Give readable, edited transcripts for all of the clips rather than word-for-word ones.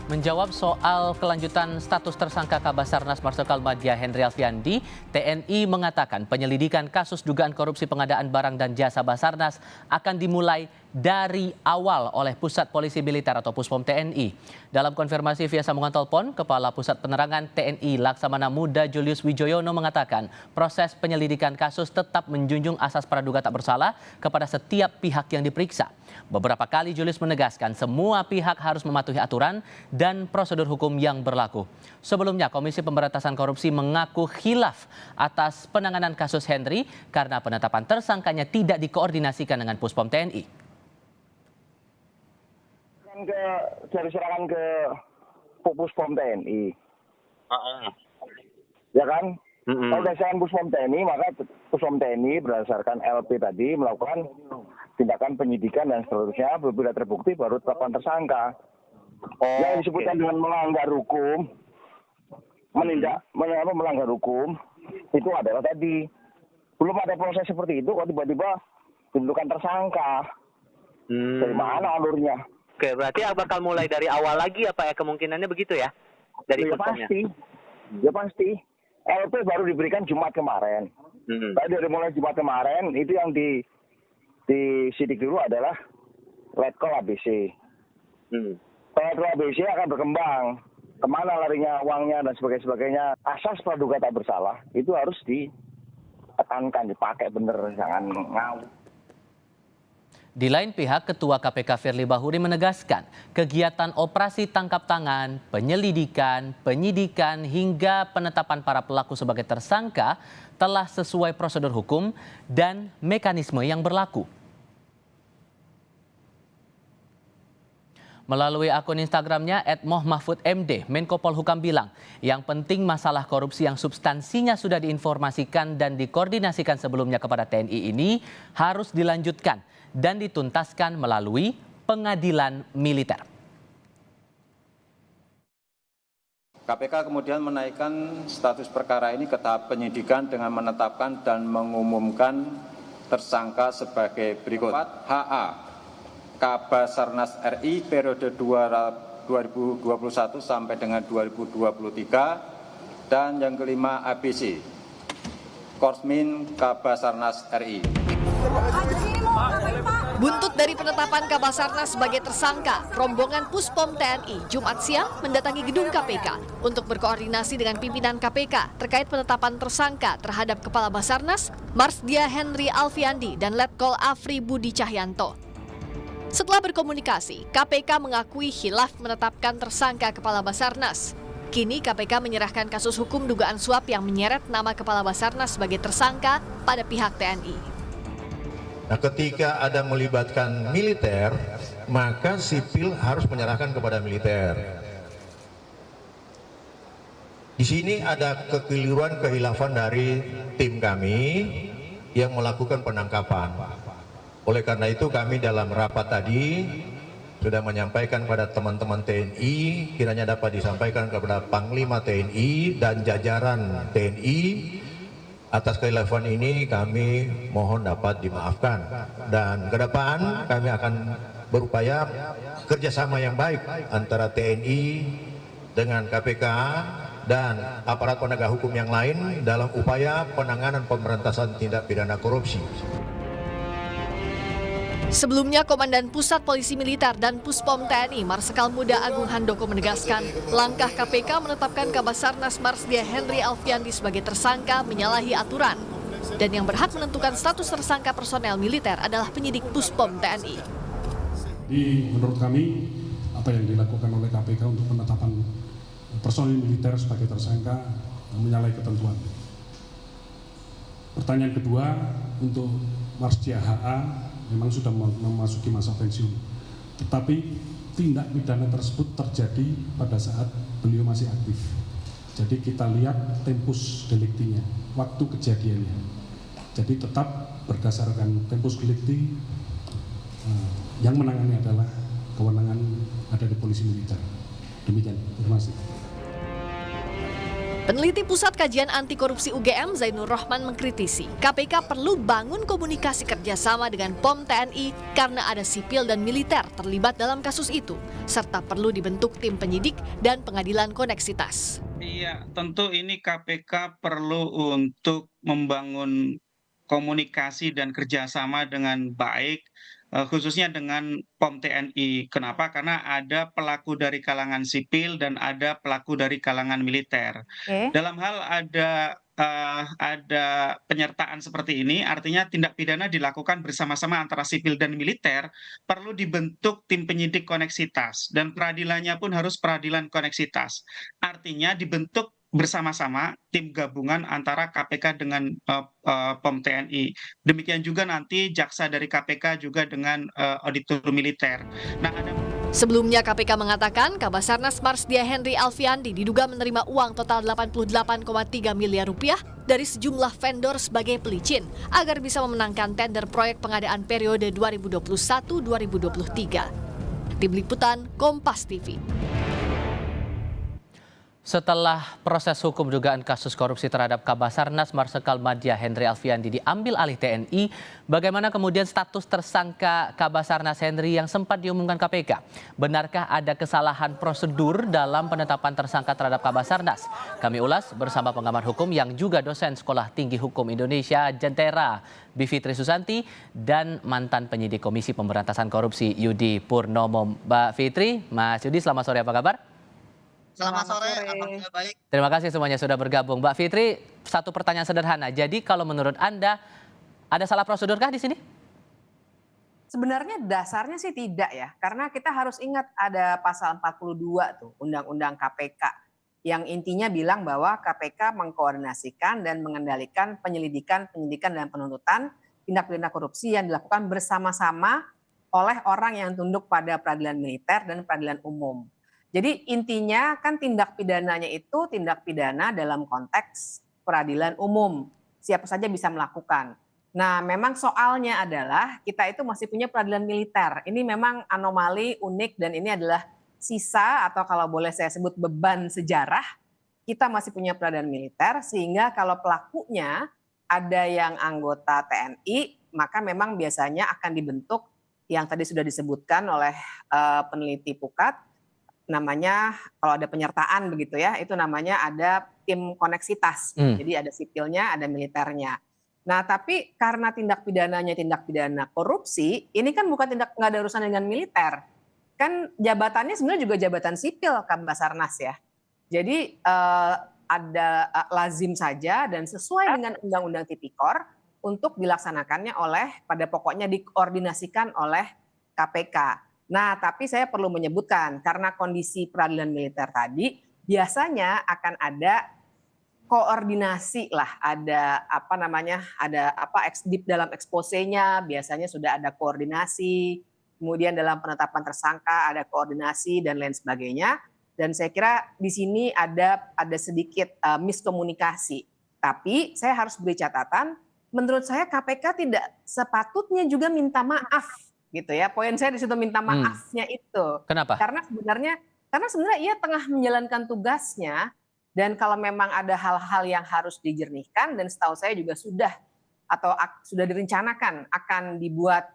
Menjawab soal kelanjutan status tersangka Kabasarnas Marsikal Madya Henry Alfiandi, TNI mengatakan penyelidikan kasus dugaan korupsi pengadaan barang dan jasa Basarnas akan dimulai dari awal oleh Pusat Polisi Militer atau Puspom TNI. Dalam konfirmasi via sambungan telepon, Kepala Pusat Penerangan TNI Laksamana Muda Julius Wijoyono mengatakan proses penyelidikan kasus tetap menjunjung asas praduga tak bersalah kepada setiap pihak yang diperiksa. Beberapa kali Julius menegaskan semua pihak harus mematuhi aturan dan prosedur hukum yang berlaku. Sebelumnya, Komisi Pemberantasan Korupsi mengaku khilaf atas penanganan kasus Henry karena penetapan tersangkanya tidak dikoordinasikan dengan Puspom TNI. Dari serangan ke Puspom TNI, ya kan? Kalau dari serangan Puspom TNI, maka Puspom TNI berdasarkan LP tadi melakukan tindakan penyidikan dan seterusnya, bila terbukti baru tetapkan tersangka. Yang disebutkan dengan melanggar hukum, melanggar hukum, itu adalah tadi belum ada proses seperti itu, kok tiba-tiba ditentukan tersangka. Dari mana alurnya? Oke, berarti bakal mulai dari awal lagi apa ya, kemungkinannya begitu ya? Dari Ya pasti. LP baru diberikan Jumat kemarin. Tadi dari mulai Jumat kemarin itu yang disidik dulu adalah Letkol ABC. Letkol ABC akan berkembang. Kemana larinya uangnya dan sebagainya. Asas praduga tak bersalah itu harus ditekankan, dipakai bener, jangan ngawur. Di lain pihak, Ketua KPK Firly Bahuri menegaskan kegiatan operasi tangkap tangan, penyelidikan, penyidikan hingga penetapan para pelaku sebagai tersangka telah sesuai prosedur hukum dan mekanisme yang berlaku. Melalui akun Instagramnya @mohmahfudmd, Menko Polhukam bilang, yang penting masalah korupsi yang substansinya sudah diinformasikan dan dikoordinasikan sebelumnya kepada TNI ini harus dilanjutkan dan dituntaskan melalui pengadilan militer. KPK kemudian menaikkan status perkara ini ke tahap penyidikan dengan menetapkan dan mengumumkan tersangka sebagai berikut. HA, Kabasarnas RI periode 2021 sampai dengan 2023, dan yang kelima ABC, Korsmin Kabasarnas RI. Buntut dari penetapan Kabasarnas sebagai tersangka, rombongan Puspom TNI Jumat siang mendatangi gedung KPK untuk berkoordinasi dengan pimpinan KPK terkait penetapan tersangka terhadap Kepala Basarnas Marsdia Henry Alfiandi dan Letkol Afri Budi Cahyanto. Setelah berkomunikasi, KPK mengakui khilaf menetapkan tersangka Kepala Basarnas. Kini KPK menyerahkan kasus hukum dugaan suap yang menyeret nama Kepala Basarnas sebagai tersangka pada pihak TNI. Nah, ketika ada melibatkan militer, maka sipil harus menyerahkan kepada militer. Di sini ada kekeliruan, kehilafan dari tim kami yang melakukan penangkapan. Oleh karena itu kami dalam rapat tadi sudah menyampaikan kepada teman-teman TNI, kiranya dapat disampaikan kepada Panglima TNI dan jajaran TNI. Atas kehilafan ini kami mohon dapat dimaafkan, dan ke depan kami akan berupaya kerjasama yang baik antara TNI dengan KPK dan aparat penegak hukum yang lain dalam upaya penanganan pemberantasan tindak pidana korupsi. Sebelumnya, Komandan Pusat Polisi Militer dan Puspom TNI Marsikal Muda Agung Handoko menegaskan langkah KPK menetapkan Kabasarnas Marsdia Henry Alfiandi sebagai tersangka menyalahi aturan. Dan yang berhak menentukan status tersangka personel militer adalah penyidik Puspom TNI. Menurut kami, apa yang dilakukan oleh KPK untuk penetapan personel militer sebagai tersangka menyalahi ketentuan. Pertanyaan kedua, untuk Marsdia HA memang sudah memasuki masa pensiun, tetapi tindak pidana tersebut terjadi pada saat beliau masih aktif. Jadi kita lihat tempus deliktinya, waktu kejadiannya. Jadi tetap berdasarkan tempus delikti, yang menangani adalah kewenangan ada di polisi militer. Demikian, terima kasih. Peneliti Pusat Kajian Anti Korupsi UGM Zainur Rohman mengkritisi KPK perlu bangun komunikasi kerjasama dengan POM TNI karena ada sipil dan militer terlibat dalam kasus itu, serta perlu dibentuk tim penyidik dan pengadilan koneksitas. Iya, tentu ini KPK perlu untuk membangun komunikasi dan kerjasama dengan baik, khususnya dengan POM TNI. Kenapa? Karena ada pelaku dari kalangan sipil dan ada pelaku dari kalangan militer. Dalam hal ada penyertaan seperti ini, artinya tindak pidana dilakukan bersama-sama antara sipil dan militer, perlu dibentuk tim penyidik koneksitas, dan peradilannya pun harus peradilan koneksitas. Artinya dibentuk bersama-sama tim gabungan antara KPK dengan POM TNI. Demikian juga nanti jaksa dari KPK juga dengan auditor militer. Nah, Sebelumnya KPK mengatakan Kabasarnas Marsdia Henry Alfiandi diduga menerima uang total 88,3 miliar rupiah dari sejumlah vendor sebagai pelicin agar bisa memenangkan tender proyek pengadaan periode 2021-2023. Tim Liputan Kompas TV. Setelah proses hukum dugaan kasus korupsi terhadap Kabasarnas Marsikal Madya Henry Alfiandi diambil alih TNI, bagaimana kemudian status tersangka Kabasarnas Henry yang sempat diumumkan KPK? Benarkah ada kesalahan prosedur dalam penetapan tersangka terhadap Kabasarnas? Kami ulas bersama pengamat hukum yang juga dosen Sekolah Tinggi Hukum Indonesia Jentera, Bivitri Susanti, dan mantan penyidik Komisi Pemberantasan Korupsi Yudi Purnomo. Mbak Fitri, Mas Yudi, selamat sore, apa kabar? Selamat sore, alhamdulillah baik. Terima kasih semuanya sudah bergabung. Mbak Fitri, satu pertanyaan sederhana. Jadi kalau menurut Anda ada salah prosedurkah di sini? Sebenarnya dasarnya sih tidak ya, karena kita harus ingat ada pasal 42 tuh Undang-Undang KPK yang intinya bilang bahwa KPK mengkoordinasikan dan mengendalikan penyelidikan, penyidikan dan penuntutan tindak pidana korupsi yang dilakukan bersama-sama oleh orang yang tunduk pada peradilan militer dan peradilan umum. Jadi intinya kan tindak pidananya itu tindak pidana dalam konteks peradilan umum. Siapa saja bisa melakukan. Nah memang soalnya adalah kita itu masih punya peradilan militer. Ini memang anomali, unik, dan ini adalah sisa atau kalau boleh saya sebut beban sejarah. Kita masih punya peradilan militer sehingga kalau pelakunya ada yang anggota TNI, maka memang biasanya akan dibentuk yang tadi sudah disebutkan oleh peneliti Pukat, namanya kalau ada penyertaan begitu ya, itu namanya ada tim koneksitas. Jadi ada sipilnya, ada militernya. Nah tapi karena tindak pidananya tindak pidana korupsi, ini kan bukan nggak ada urusan dengan militer. Kan jabatannya sebenarnya juga jabatan sipil Kabasarnas ya. Jadi ada lazim saja dan sesuai dengan Undang-Undang Tipikor untuk dilaksanakannya pada pokoknya dikoordinasikan oleh KPK. Nah, tapi saya perlu menyebutkan karena kondisi peradilan militer tadi biasanya akan ada koordinasi lah, ada dalam eksposenya biasanya sudah ada koordinasi, kemudian dalam penetapan tersangka ada koordinasi dan lain sebagainya. Dan saya kira di sini ada sedikit miskomunikasi. Tapi saya harus beri catatan, menurut saya KPK tidak sepatutnya juga minta maaf. Gitu ya, poin saya di situ minta maafnya itu. Kenapa? Karena sebenarnya ia tengah menjalankan tugasnya dan kalau memang ada hal-hal yang harus dijernihkan dan setahu saya juga sudah direncanakan akan dibuat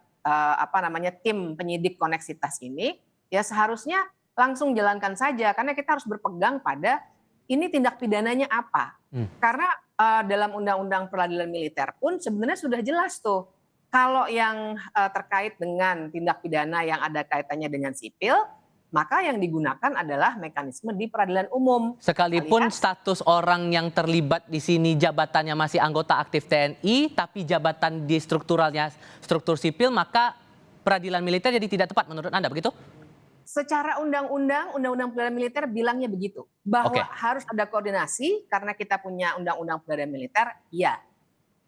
tim penyidik koneksitas ini, ya seharusnya langsung jalankan saja karena kita harus berpegang pada ini tindak pidananya apa. Karena dalam Undang-Undang Peradilan Militer pun sebenarnya sudah jelas tuh. Kalau yang terkait dengan tindak pidana yang ada kaitannya dengan sipil, maka yang digunakan adalah mekanisme di peradilan umum. Sekalipun status orang yang terlibat di sini jabatannya masih anggota aktif TNI, tapi jabatan di struktur sipil, maka peradilan militer jadi tidak tepat menurut Anda, begitu? Secara undang-undang peradilan militer bilangnya begitu. Bahwa harus ada koordinasi karena kita punya undang-undang peradilan militer, ya.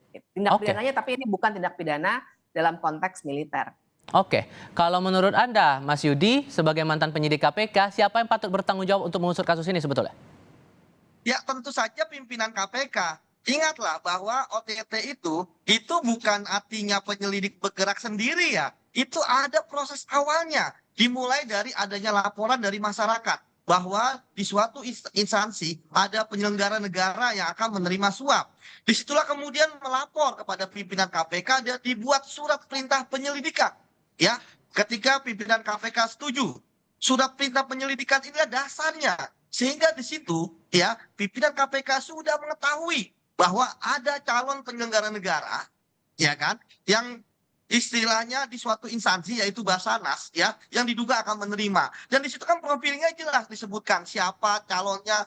Tindak pidananya tapi ini bukan tindak pidana dalam konteks militer. Oke, kalau menurut Anda, Mas Yudi, sebagai mantan penyidik KPK, siapa yang patut bertanggung jawab untuk mengusut kasus ini sebetulnya? Ya tentu saja pimpinan KPK. Ingatlah bahwa OTT itu bukan artinya penyelidik bergerak sendiri ya. Itu ada proses awalnya, dimulai dari adanya laporan dari masyarakat. bahwa di suatu instansi ada penyelenggara negara yang akan menerima suap. Disitulah kemudian melapor kepada pimpinan KPK dan dibuat surat perintah penyelidikan. Ya, ketika pimpinan KPK setuju, surat perintah penyelidikan ini adalah dasarnya. Sehingga di situ ya pimpinan KPK sudah mengetahui bahwa ada calon penyelenggara negara, ya kan, yang istilahnya di suatu instansi yaitu Basarnas ya yang diduga akan menerima, dan di situ kan profilnya jelas disebutkan siapa calonnya,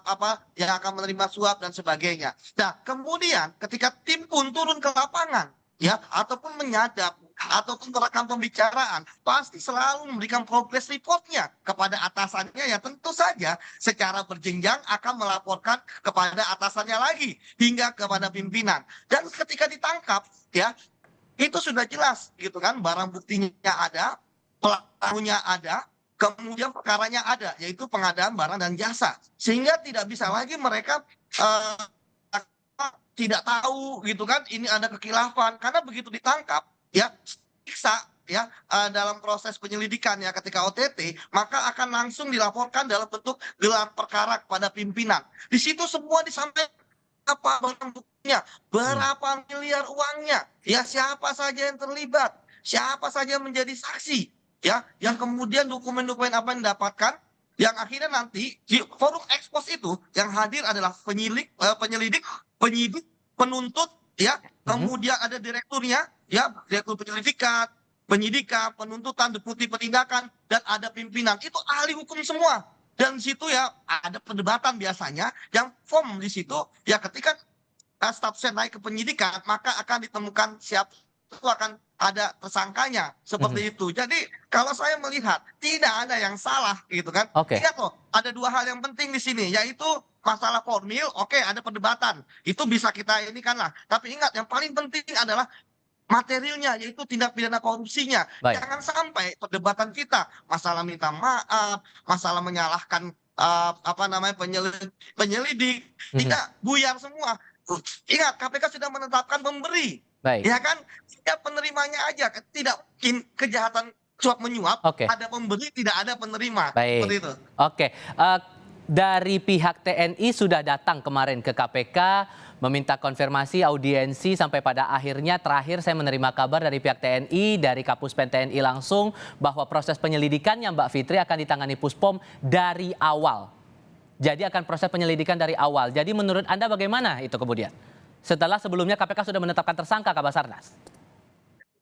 apa yang akan menerima suap dan sebagainya. Nah kemudian ketika tim pun turun ke lapangan ya ataupun menyadap ataupun merekam pembicaraan, pasti selalu memberikan progress reportnya kepada atasannya, ya tentu saja secara berjenjang akan melaporkan kepada atasannya lagi hingga kepada pimpinan. Dan ketika ditangkap ya itu sudah jelas gitu kan, barang buktinya ada, pelakunya ada, kemudian perkaranya ada, yaitu pengadaan barang dan jasa. Sehingga tidak bisa lagi mereka tidak tahu gitu kan, ini ada kekilafan. Karena begitu ditangkap, ya, siksa ya dalam proses penyelidikan ya ketika OTT, maka akan langsung dilaporkan dalam bentuk gelar perkara kepada pimpinan. Di situ semua disampaikan apa barang buktinya, berapa miliar uangnya, ya siapa saja yang terlibat, siapa saja yang menjadi saksi, ya yang kemudian dokumen-dokumen apa yang didapatkan, yang akhirnya nanti di forum ekspos itu yang hadir adalah penyelidik, penyidik, penuntut, ya kemudian ada direkturnya, ya direktur penyelidikan, penyidikan, penuntutan, deputi penindakan, dan ada pimpinan. Itu ahli hukum semua. Dan di situ ya ada perdebatan biasanya yang form di situ ya ketika statusnya naik ke penyidikan maka akan ditemukan siapa itu akan ada tersangkanya seperti itu. Jadi kalau saya melihat tidak ada yang salah gitu kan. Ingat loh, ada dua hal yang penting di sini, yaitu masalah formil. Oke, ada perdebatan itu bisa kita ini kan lah. Tapi ingat yang paling penting adalah materialnya, yaitu tindak pidana korupsinya. Jangan sampai perdebatan kita masalah minta maaf, masalah menyalahkan penyelidik tidak buyar semua. Ingat, KPK sudah menetapkan pemberi, ya kan? Setiap penerimanya aja, tidak mungkin kejahatan suap menyuap. Ada pemberi, tidak ada penerima. Seperti itu. Dari pihak TNI sudah datang kemarin ke KPK meminta konfirmasi audiensi, sampai pada akhirnya terakhir saya menerima kabar dari pihak TNI, dari Kapus Pen TNI langsung, bahwa proses penyelidikannya Mbak Fitri akan ditangani Puspom dari awal. Jadi akan proses penyelidikan dari awal. Jadi menurut Anda bagaimana itu kemudian? Setelah sebelumnya KPK sudah menetapkan tersangka Kabasarnas.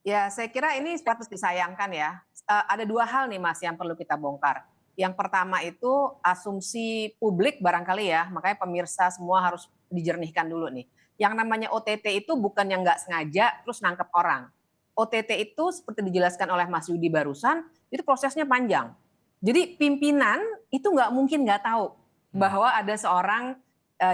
Ya, saya kira ini patut disayangkan ya. Ada dua hal nih Mas yang perlu kita bongkar. Yang pertama itu asumsi publik barangkali ya, makanya pemirsa semua harus dijernihkan dulu nih. Yang namanya OTT itu bukan yang nggak sengaja terus nangkep orang. OTT itu seperti dijelaskan oleh Mas Yudi barusan, itu prosesnya panjang. Jadi pimpinan itu nggak mungkin nggak tahu bahwa ada seorang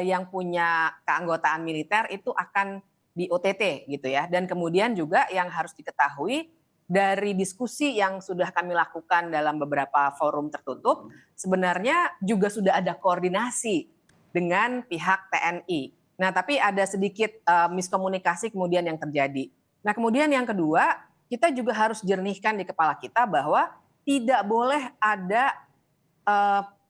yang punya keanggotaan militer itu akan di OTT gitu ya. Dan kemudian juga yang harus diketahui, dari diskusi yang sudah kami lakukan dalam beberapa forum tertutup, sebenarnya juga sudah ada koordinasi dengan pihak TNI. Nah, tapi ada sedikit miskomunikasi kemudian yang terjadi. Nah, kemudian yang kedua, kita juga harus jernihkan di kepala kita bahwa tidak boleh ada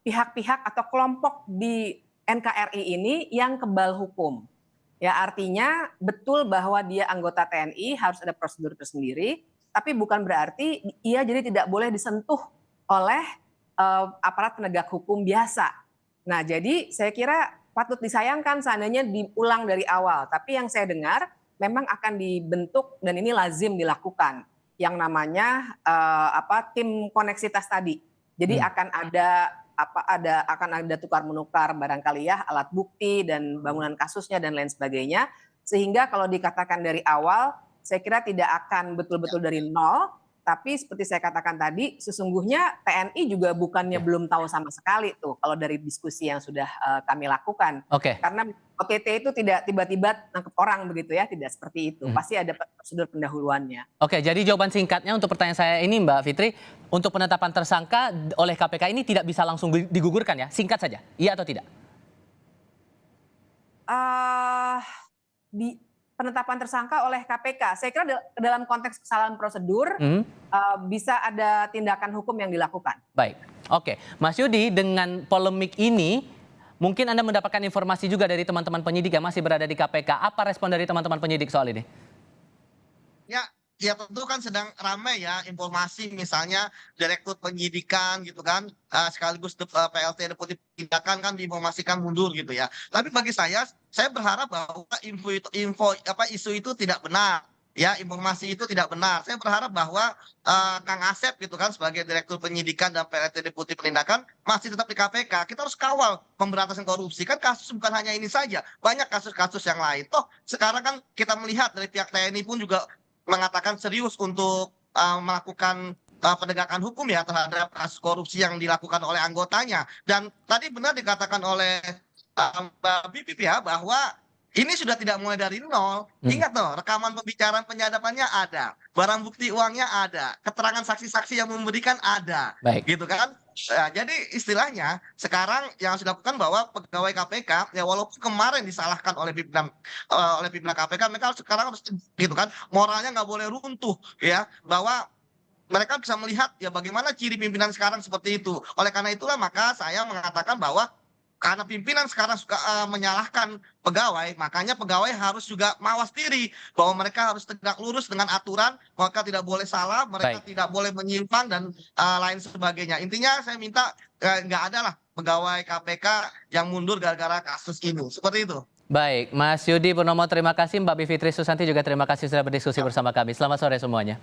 pihak-pihak atau kelompok di NKRI ini yang kebal hukum. Ya, artinya betul bahwa dia anggota TNI harus ada prosedur tersendiri, tapi bukan berarti ia jadi tidak boleh disentuh oleh aparat penegak hukum biasa. Nah, jadi saya kira patut disayangkan seandainya diulang dari awal. Tapi yang saya dengar memang akan dibentuk dan ini lazim dilakukan yang namanya tim koneksitas tadi. Jadi akan ada tukar menukar barangkali ya alat bukti dan bangunan kasusnya dan lain sebagainya. Sehingga kalau dikatakan dari awal, saya kira tidak akan betul-betul dari nol, tapi seperti saya katakan tadi, sesungguhnya TNI juga bukannya belum tahu sama sekali tuh kalau dari diskusi yang sudah kami lakukan. Karena OTT itu tidak tiba-tiba nangkep orang begitu ya, tidak seperti itu. Pasti ada prosedur pendahuluannya. Jadi jawaban singkatnya untuk pertanyaan saya ini Mbak Fitri, untuk penetapan tersangka oleh KPK ini tidak bisa langsung digugurkan ya? Singkat saja, iya atau tidak? Penetapan tersangka oleh KPK, saya kira dalam konteks kesalahan prosedur bisa ada tindakan hukum yang dilakukan. Baik. Oke, Mas Yudi, dengan polemik ini, mungkin Anda mendapatkan informasi juga dari teman-teman penyidik yang masih berada di KPK. Apa respon dari teman-teman penyidik soal ini? Ya tentu kan sedang ramai ya informasi misalnya direktur penyidikan gitu kan sekaligus PLT Deputi Tindakan kan diinformasikan mundur gitu ya. Tapi bagi saya berharap bahwa isu itu tidak benar. Ya, informasi itu tidak benar. Saya berharap bahwa Kang Asep gitu kan sebagai Direktur Penyidikan dan PLT Deputi Penindakan masih tetap di KPK. Kita harus kawal pemberantasan korupsi. Kan kasus bukan hanya ini saja, banyak kasus-kasus yang lain. Toh sekarang kan kita melihat dari pihak TNI pun juga mengatakan serius untuk melakukan penegakan hukum ya terhadap kasus korupsi yang dilakukan oleh anggotanya. Dan tadi benar dikatakan oleh Mbak Bipip ya bahwa ini sudah tidak mulai dari nol. Ingat loh, rekaman pembicaraan penyadapannya ada, barang bukti uangnya ada, keterangan saksi-saksi yang memberikan ada, gitu kan? Nah, jadi istilahnya sekarang yang harus dilakukan bahwa pegawai KPK ya walaupun kemarin disalahkan oleh pimpinan KPK, mereka sekarang harus gitu kan, moralnya nggak boleh runtuh ya, bahwa mereka bisa melihat ya bagaimana ciri pimpinan sekarang seperti itu. Oleh karena itulah maka saya mengatakan bahwa karena pimpinan sekarang suka menyalahkan pegawai, makanya pegawai harus juga mawas diri bahwa mereka harus tegak lurus dengan aturan, mereka tidak boleh salah, mereka tidak boleh menyimpang dan lain sebagainya. Intinya saya minta nggak ada lah pegawai KPK yang mundur gara-gara kasus ini, seperti itu. Baik, Mas Yudi Purnomo terima kasih, Mbak Bivitri Susanti juga terima kasih sudah berdiskusi bersama kami. Selamat sore semuanya.